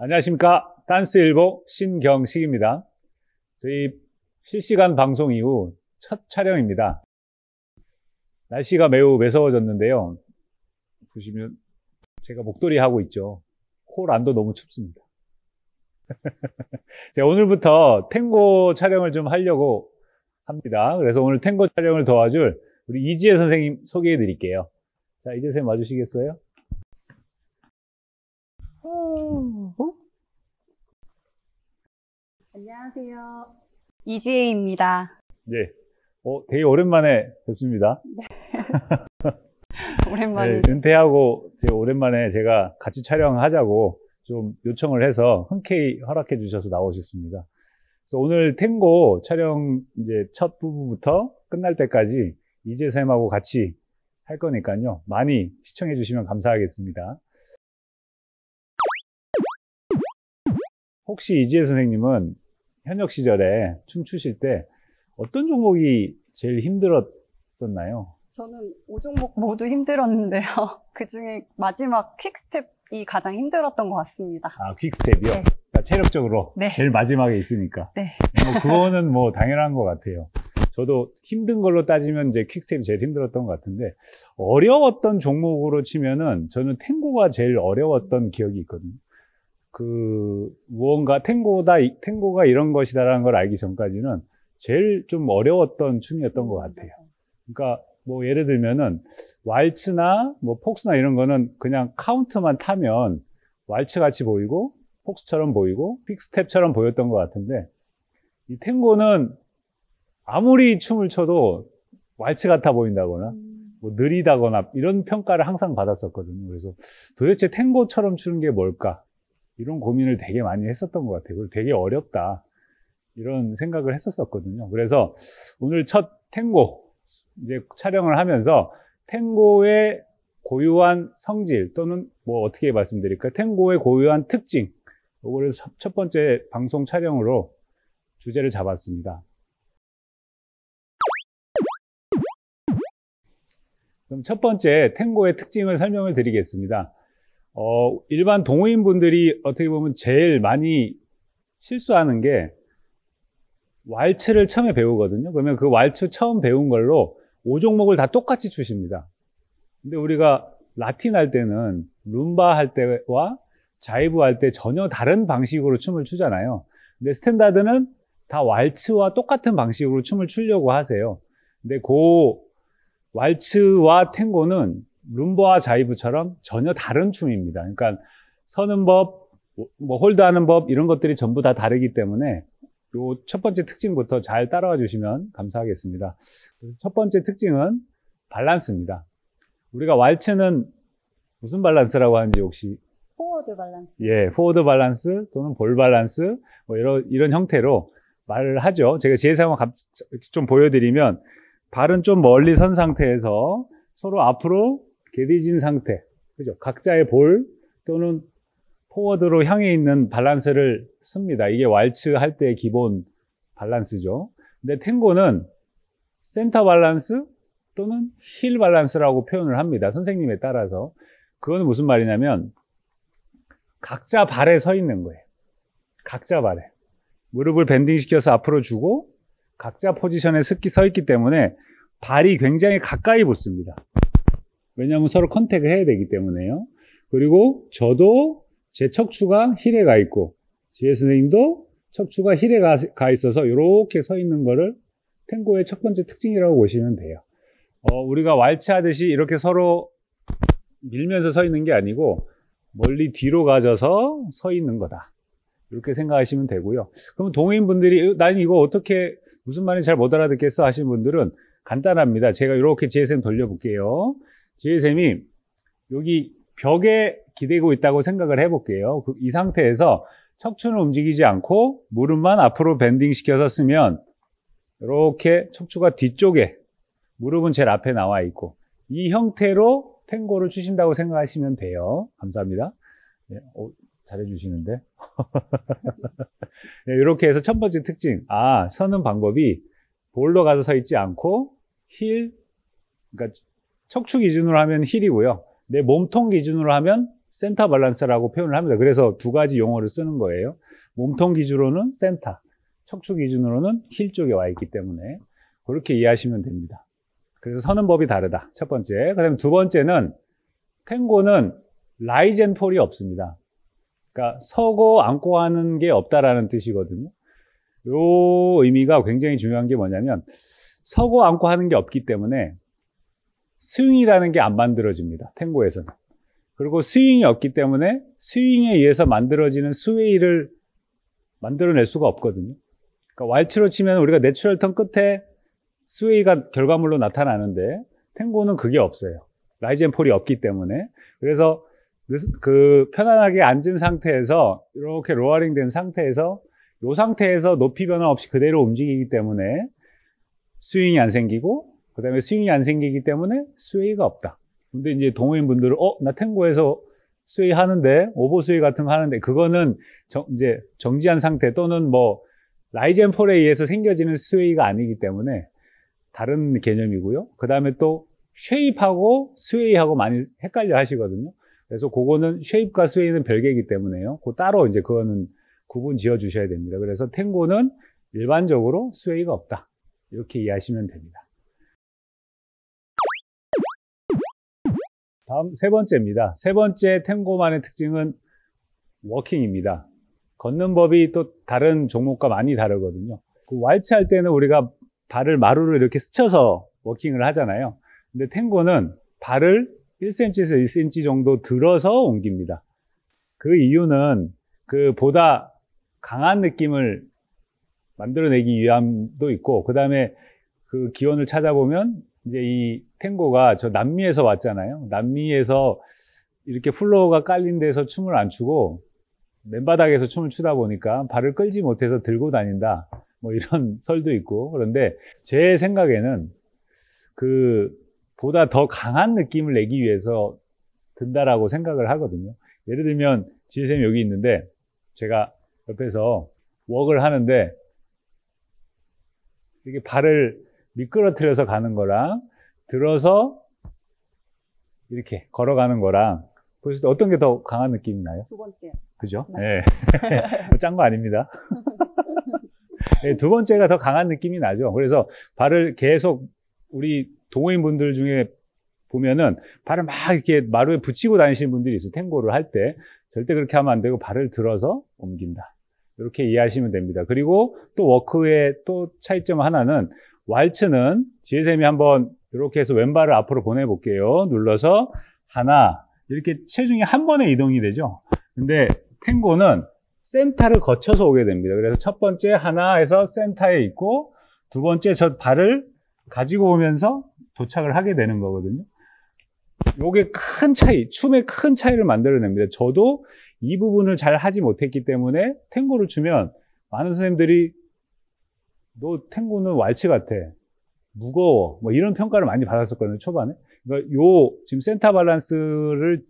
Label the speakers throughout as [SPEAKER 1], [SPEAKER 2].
[SPEAKER 1] 안녕하십니까. 댄스일보 신경식입니다. 저희 실시간 방송 이후 첫 촬영입니다. 날씨가 매우 매서워졌는데요. 보시면 제가 목도리 하고 있죠. 코란도 너무 춥습니다. 제가 오늘부터 탱고 촬영을 좀 하려고 합니다. 그래서 오늘 탱고 촬영을 도와줄 우리 이지혜 선생님 소개해 드릴게요. 자, 이지혜 선생님 와주시겠어요?
[SPEAKER 2] 안녕하세요. 이지혜입니다.
[SPEAKER 1] 네. 되게 오랜만에 뵙습니다.
[SPEAKER 2] 오랜만에.
[SPEAKER 1] 네, 은퇴하고 오랜만에 제가 같이 촬영하자고 좀 요청을 해서 흔쾌히 허락해 주셔서 나오셨습니다. 그래서 오늘 탱고 촬영 이제 첫 부분부터 끝날 때까지 이지혜 선생님하고 같이 할 거니까요. 많이 시청해 주시면 감사하겠습니다. 혹시 이지혜 선생님은 현역 시절에 춤추실 때 어떤 종목이 제일 힘들었었나요?
[SPEAKER 2] 저는 5종목 모두 힘들었는데요. 그 중에 마지막 퀵스텝이 가장 힘들었던 것 같습니다.
[SPEAKER 1] 아, 퀵스텝이요?
[SPEAKER 2] 네.
[SPEAKER 1] 그러니까 체력적으로
[SPEAKER 2] 네.
[SPEAKER 1] 제일 마지막에 있으니까.
[SPEAKER 2] 네.
[SPEAKER 1] 그거는 뭐 당연한 것 같아요. 저도 힘든 걸로 따지면 이제 퀵스텝이 제일 힘들었던 것 같은데, 어려웠던 종목으로 치면은 저는 탱고가 제일 어려웠던 기억이 있거든요. 무언가 탱고가 이런 것이다라는 걸 알기 전까지는 제일 좀 어려웠던 춤이었던 것 같아요. 그러니까 뭐 예를 들면은 왈츠나 뭐 폭스나 이런 거는 그냥 카운트만 타면 왈츠 같이 보이고 폭스처럼 보이고 퀵스텝처럼 보였던 것 같은데, 이 탱고는 아무리 춤을 춰도 왈츠 같아 보인다거나 뭐 느리다거나 이런 평가를 항상 받았었거든요. 그래서 도대체 탱고처럼 추는 게 뭘까? 이런 고민을 되게 많이 했었던 것 같아요. 그리고 되게 어렵다, 이런 생각을 했었거든요. 그래서 오늘 첫 탱고 이제 촬영을 하면서 탱고의 고유한 성질 또는 뭐 어떻게 말씀드릴까, 탱고의 고유한 특징, 이거를 첫 번째 방송 촬영으로 주제를 잡았습니다. 그럼 첫 번째 탱고의 특징을 설명을 드리겠습니다. 일반 동호인분들이 어떻게 보면 제일 많이 실수하는 게 왈츠를 처음에 배우거든요. 그러면 그 왈츠 처음 배운 걸로 5종목을 다 똑같이 추십니다. 근데 우리가 라틴 할 때는 룸바 할 때와 자이브 할 때 전혀 다른 방식으로 춤을 추잖아요. 근데 스탠다드는 다 왈츠와 똑같은 방식으로 춤을 추려고 하세요. 근데 그 왈츠와 탱고는 룸바와 자이브처럼 전혀 다른 춤입니다. 그러니까 서는 법, 뭐 홀드하는 법, 이런 것들이 전부 다 다르기 때문에 요 첫 번째 특징부터 잘 따라와 주시면 감사하겠습니다. 첫 번째 특징은 밸런스입니다. 우리가 왈츠는 무슨 밸런스라고 하는지 혹시?
[SPEAKER 2] 포워드 밸런스.
[SPEAKER 1] 예, 포워드 밸런스 또는 볼 밸런스, 뭐 이런 형태로 말을 하죠. 제가 지혜상 좀 보여드리면, 발은 좀 멀리 선 상태에서 서로 앞으로 개디진 상태, 그죠? 각자의 볼 또는 포워드로 향해 있는 밸런스를 씁니다. 이게 왈츠 할 때의 기본 밸런스죠. 근데 탱고는 센터 밸런스 또는 힐 밸런스라고 표현을 합니다. 선생님에 따라서. 그건 무슨 말이냐면, 각자 발에 서 있는 거예요. 각자 발에. 무릎을 밴딩 시켜서 앞으로 주고, 각자 포지션에 서 있기 때문에 발이 굉장히 가까이 붙습니다. 왜냐하면 서로 컨택을 해야 되기 때문에요. 그리고 저도 제 척추가 힐에 가 있고, 지혜 선생님도 척추가 힐에 가 있어서 이렇게 서 있는 거를 탱고의 첫 번째 특징이라고 보시면 돼요. 우리가 왈츠 하듯이 이렇게 서로 밀면서 서 있는 게 아니고 멀리 뒤로 가져서 서 있는 거다, 이렇게 생각하시면 되고요. 그럼 동호인분들이 난 이거 어떻게, 무슨 말인지 잘 못 알아듣겠어 하시는 분들은 간단합니다. 제가 이렇게 지혜쌤 돌려볼게요. 지혜쌤이 여기 벽에 기대고 있다고 생각을 해볼게요. 이 상태에서 척추는 움직이지 않고 무릎만 앞으로 밴딩 시켜서 쓰면 이렇게 척추가 뒤쪽에, 무릎은 제일 앞에 나와 있고, 이 형태로 탱고를 추신다고 생각하시면 돼요. 감사합니다. 네, 잘해주시는데. 네, 이렇게 해서 첫 번째 특징, 서는 방법이 볼로 가서 서 있지 않고 힐, 그러니까 척추 기준으로 하면 힐이고요. 내 몸통 기준으로 하면 센터 밸런스라고 표현을 합니다. 그래서 두 가지 용어를 쓰는 거예요. 몸통 기준으로는 센터, 척추 기준으로는 힐 쪽에 와 있기 때문에 그렇게 이해하시면 됩니다. 그래서 서는 법이 다르다. 첫 번째. 그다음에 두 번째는 탱고는 라이즈 앤 폴이 없습니다. 그러니까 서고 앉고 하는 게 없다라는 뜻이거든요. 요 의미가 굉장히 중요한 게 뭐냐면 서고 앉고 하는 게 없기 때문에 스윙이라는 게 안 만들어집니다. 탱고에서는. 그리고 스윙이 없기 때문에 스윙에 의해서 만들어지는 스웨이를 만들어낼 수가 없거든요. 그러니까 왈츠로 치면 우리가 내추럴 턴 끝에 스웨이가 결과물로 나타나는데 탱고는 그게 없어요. 라이즈 앤 폴이 없기 때문에. 그래서 그 편안하게 앉은 상태에서 이렇게 로어링 된 상태에서 이 상태에서 높이 변화 없이 그대로 움직이기 때문에 스윙이 안 생기고 그 다음에 스윙이 안 생기기 때문에 스웨이가 없다. 근데 이제 동호인 분들은 나 탱고에서 스웨이 하는데 오버 스웨이 같은 거 하는데 그거는 이제 정지한 상태 또는 뭐 라이즈 앤 폴에 의해서 생겨지는 스웨이가 아니기 때문에 다른 개념이고요. 그 다음에 또 쉐입하고 스웨이하고 많이 헷갈려 하시거든요. 그래서 그거는 쉐입과 스웨이는 별개이기 때문에요. 그 따로 이제 그거는 구분 지어 주셔야 됩니다. 그래서 탱고는 일반적으로 스웨이가 없다. 이렇게 이해하시면 됩니다. 다음 세 번째입니다. 세 번째 탱고만의 특징은 워킹입니다. 걷는 법이 또 다른 종목과 많이 다르거든요. 그 왈츠 할 때는 우리가 발을 마루로 이렇게 스쳐서 워킹을 하잖아요. 근데 탱고는 발을 1cm에서 2cm 정도 들어서 옮깁니다. 그 이유는 그 보다 강한 느낌을 만들어내기 위함도 있고, 그 다음에 그 기원을 찾아보면 이제 이 탱고가 저 남미에서 왔잖아요. 남미에서 이렇게 플로어가 깔린 데서 춤을 안 추고 맨바닥에서 춤을 추다 보니까 발을 끌지 못해서 들고 다닌다. 뭐 이런 설도 있고. 그런데 제 생각에는 그 보다 더 강한 느낌을 내기 위해서 든다라고 생각을 하거든요. 예를 들면 지혜쌤이 여기 있는데 제가 옆에서 웍을 하는데 이게 발을 미끄러뜨려서 가는 거랑 들어서 이렇게 걸어가는 거랑 보실 때 어떤 게 더 강한 느낌이 나요?
[SPEAKER 2] 두 번째.
[SPEAKER 1] 그죠? 네. 짠 거 아닙니다. 네, 두 번째가 더 강한 느낌이 나죠. 그래서 발을 계속 우리 동호인 분들 중에 보면은 발을 막 이렇게 마루에 붙이고 다니시는 분들이 있어요. 탱고를 할 때. 절대 그렇게 하면 안 되고 발을 들어서 옮긴다. 이렇게 이해하시면 됩니다. 그리고 또 워크의 또 차이점 하나는 왈츠는 지혜쌤이 한번 이렇게 해서 왼발을 앞으로 보내볼게요. 눌러서 하나 이렇게 체중이 한 번에 이동이 되죠. 근데 탱고는 센터를 거쳐서 오게 됩니다. 그래서 첫 번째 하나에서 센터에 있고 두 번째 저 발을 가지고 오면서 도착을 하게 되는 거거든요. 요게 큰 차이, 춤의 큰 차이를 만들어냅니다. 저도 이 부분을 잘 하지 못했기 때문에 탱고를 추면 많은 선생님들이 너 탱고는 왈츠 같아, 무거워, 뭐 이런 평가를 많이 받았었거든요, 초반에. 그러니까 요 지금 센터 밸런스를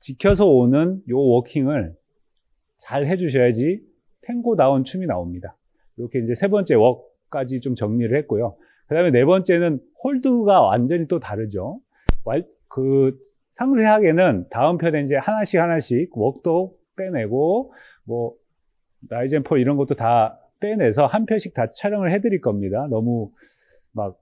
[SPEAKER 1] 지켜서 오는 요 워킹을 잘 해주셔야지 탱고다운 춤이 나옵니다. 이렇게 이제 세 번째 웍까지 좀 정리를 했고요. 그 다음에 네 번째는 홀드가 완전히 또 다르죠. 그 상세하게는 다음 편에 이제 하나씩 웍도 빼내고 뭐 라이즈 앤 폴 이런 것도 다 빼내서 한 편씩 다 촬영을 해드릴 겁니다. 너무 막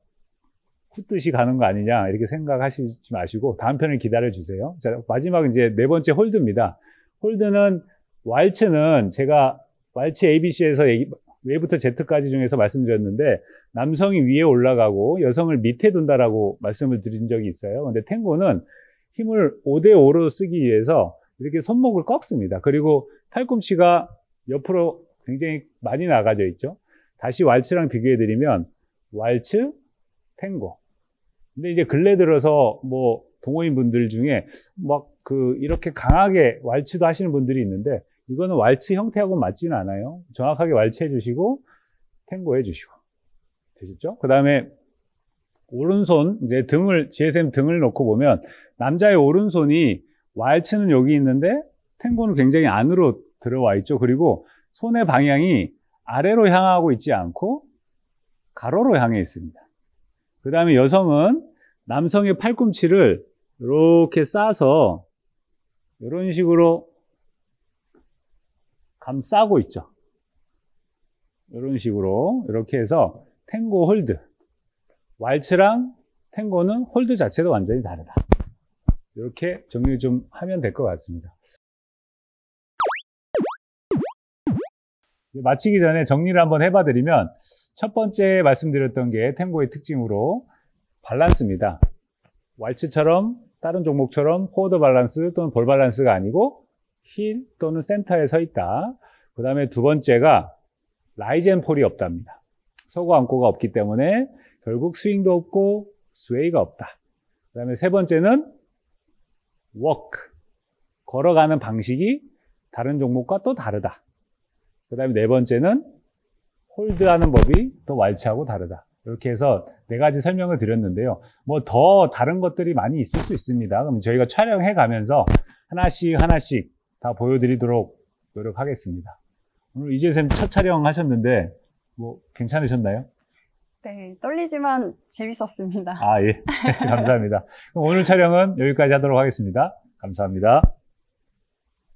[SPEAKER 1] 훑듯이 가는 거 아니냐 이렇게 생각하시지 마시고 다음 편을 기다려 주세요. 자, 마지막 이제 네 번째 홀드입니다. 홀드는 왈츠는 제가 왈츠 ABC에서 A부터 Z까지 중에서 말씀드렸는데 남성이 위에 올라가고 여성을 밑에 둔다라고 말씀을 드린 적이 있어요. 근데 탱고는 힘을 5대5로 쓰기 위해서 이렇게 손목을 꺾습니다. 그리고 팔꿈치가 옆으로 굉장히 많이 나가져 있죠. 다시 왈츠랑 비교해 드리면 왈츠, 탱고. 근데 이제 근래 들어서 뭐 동호인 분들 중에 막 이렇게 강하게 왈츠도 하시는 분들이 있는데 이거는 왈츠 형태하고 맞지는 않아요. 정확하게 왈츠 해주시고 탱고 해주시고 되셨죠? 그 다음에 오른손 이제 지혜쌤 등을 놓고 보면 남자의 오른손이 왈츠는 여기 있는데 탱고는 굉장히 안으로 들어와 있죠. 그리고 손의 방향이 아래로 향하고 있지 않고 가로로 향해 있습니다. 그 다음에 여성은 남성의 팔꿈치를 이렇게 싸서 이런 식으로 감싸고 있죠. 이런 식으로 이렇게 해서 탱고 홀드. 왈츠랑 탱고는 홀드 자체도 완전히 다르다. 이렇게 정리 좀 하면 될 것 같습니다. 마치기 전에 정리를 한번 해봐드리면 첫 번째 말씀드렸던 게 탱고의 특징으로 밸런스입니다. 왈츠처럼 다른 종목처럼 포워드 밸런스 또는 볼 밸런스가 아니고 힐 또는 센터에 서 있다. 그 다음에 두 번째가 라이즈 앤 폴이 없답니다. 서고 안고가 없기 때문에 결국 스윙도 없고 스웨이가 없다. 그 다음에 세 번째는 워크, 걸어가는 방식이 다른 종목과 또 다르다. 그 다음에 네 번째는 홀드하는 법이 또 왈츠하고 다르다. 이렇게 해서 네 가지 설명을 드렸는데요. 뭐 더 다른 것들이 많이 있을 수 있습니다. 그럼 저희가 촬영해 가면서 하나씩 다 보여드리도록 노력하겠습니다. 오늘 이재쌤 첫 촬영 하셨는데 뭐 괜찮으셨나요?
[SPEAKER 2] 네, 떨리지만 재밌었습니다.
[SPEAKER 1] 아, 예. 감사합니다. 그럼 오늘 촬영은 여기까지 하도록 하겠습니다. 감사합니다.